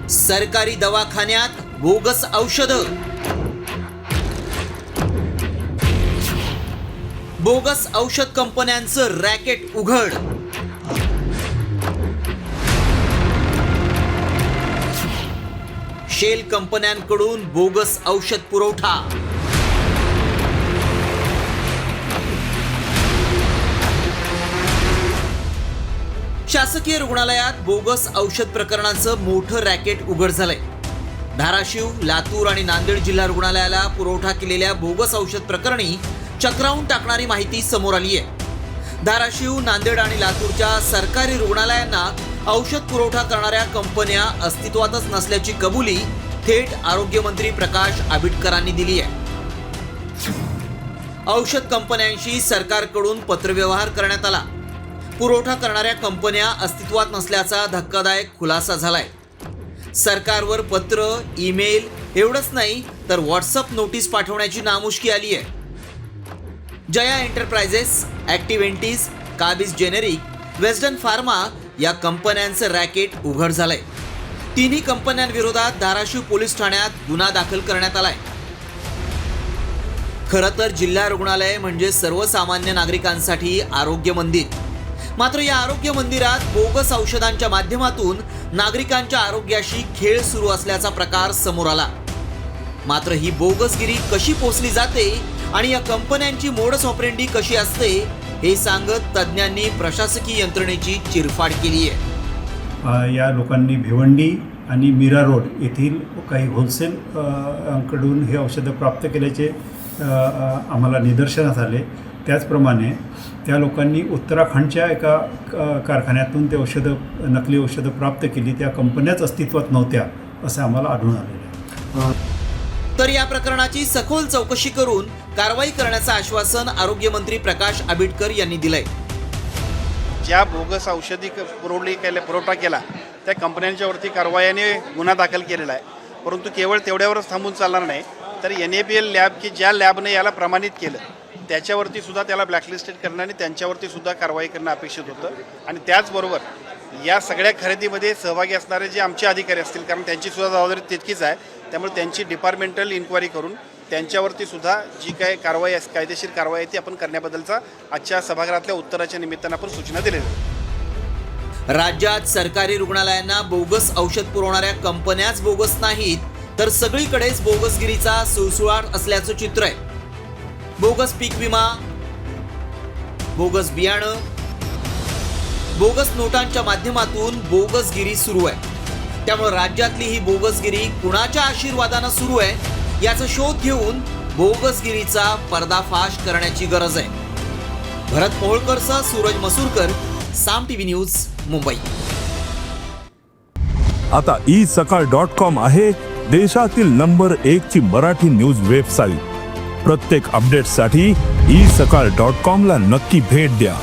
सरकारी दवाखान्यात बोगस औषधं, बोगस औषध कंपन्यांचं रॅकेट उघड. शेल कंपन्यांकडून बोगस औषध पुरवठा. शासकीय रुग्णालयात बोगस औषध प्रकरणाचं मोठं रॅकेट उघड झालंय. धाराशिव, लातूर आणि नांदेड जिल्हा रुग्णालयाला पुरवठा केलेल्या बोगस औषध प्रकरणी चक्रावून टाकणारी माहिती समोर आली आहे. धाराशिव, नांदेड आणि लातूरच्या सरकारी रुग्णालयांना औषध पुरवठा करणाऱ्या कंपन्या अस्तित्वातच नसल्याची कबुली थेट आरोग्यमंत्री प्रकाश आंबेडकरांनी दिली आहे. औषध कंपन्यांशी सरकारकडून पत्रव्यवहार करण्यात आला. पुरवठा करणाऱ्या कंपन्या अस्तित्वात नसल्याचा धक्कादायक खुलासा झालाय. सरकारवर पत्र, ईमेल एवढंच नाही तर व्हॉट्सअप नोटीस पाठवण्याची नामुष्की आली आहे. जया एंटरप्राइजेस, ॲक्टिव्हेंटीज, काबीज जेनेरिक, वेस्टर्न फार्मा या कंपन्यांचं रॅकेट उघड झालंय. तिन्ही कंपन्यांविरोधात धाराशिव पोलीस ठाण्यात गुन्हा दाखल करण्यात आलाय. खरं तर जिल्हा रुग्णालय म्हणजे सर्वसामान्य नागरिकांसाठी आरोग्य मंदिर. मात्र या आरोग्य मंदिरात बोगस औषधांच्या माध्यमातून नागरिकांच्या आरोग्याशी खेळ सुरू असल्याचा प्रकार समोर आला. मात्र ही बोगसगिरी कशी पोचली जाते आणि या कंपन्यांची मोडस ऑपरेंडी कशी असते हे सांगत तज्ज्ञांनी प्रशासकीय यंत्रणेची चिरफाड केली आहे. या लोकांनी भिवंडी आणि मीरा रोड येथील काही होलसेल कडून हे औषधं प्राप्त केल्याचे आम्हाला निदर्शनास आले. त्याचप्रमाणे त्या लोकांनी उत्तराखंडच्या एका कारखान्यातून ते नकली औषधं प्राप्त केली. त्या कंपन्याच अस्तित्वात नव्हत्या असं आम्हाला आढळून आलेलं आहे. तर या प्रकरणाची सखोल चौकशी करून कारवाई करण्याचं आश्वासन आरोग्यमंत्री प्रकाश आंबेडकर यांनी दिलंय. ज्या बोगस औषधी पुरवठा केला त्या कंपन्यांच्यावरती कारवाईने गुन्हा दाखल केलेला आहे. परंतु केवळ तेवढ्यावरच थांबून चालणार नाही, तर NABL लॅब की ज्या लॅबने याला प्रमाणित केलं त्याच्यावरती सुद्धा त्याला ब्लॅकलिस्टेड करणं आणि त्यांच्यावरती सुद्धा कारवाई करणं अपेक्षित होतं. आणि त्याचबरोबर या सगळ्या खरेदीमध्ये सहभागी असणारे जे आमचे अधिकारी असतील, कारण त्यांची सुद्धा जबाबदारी तितकीच आहे, त्यामुळे त्यांची डिपार्टमेंटल इन्क्वायरी करून त्यांच्यावरती सुद्धा जी काय कारवाई कायदेशीर कारवाई आहे ती आपण करण्याबद्दलचा आजच्या सभागृहातल्या उत्तराच्या निमित्तानं आपण सूचना दिलेल्या आहेत. राज्यात सरकारी रुग्णालयांना बोगस औषध पुरवणाऱ्या कंपन्याच बोगस नाहीत तर सगळीकडेच बोगसगिरीचा सुळसुळाट असल्याचं चित्र आहे. बोगस पीक विमा, बोगस बियाणं, बोगस नोटांच्या माध्यमातून बोगसगिरी सुरू आहे. त्यामुळे राज्यातली ही बोगसगिरी कुणाच्या आशीर्वादानं सुरू आहे याचा शोध घेऊन बोगसगिरीचा पर्दाफाश करण्याची गरज आहे. भरत मोहोळकरसह सूरज मसूरकर, साम टीव्ही न्यूज, मुंबई. आता isakal.com आहे देशातील नंबर 1 ची मराठी न्यूज वेबसाईट. प्रत्येक अपडेटसाठी isakal.com ला नक्की भेट द्या.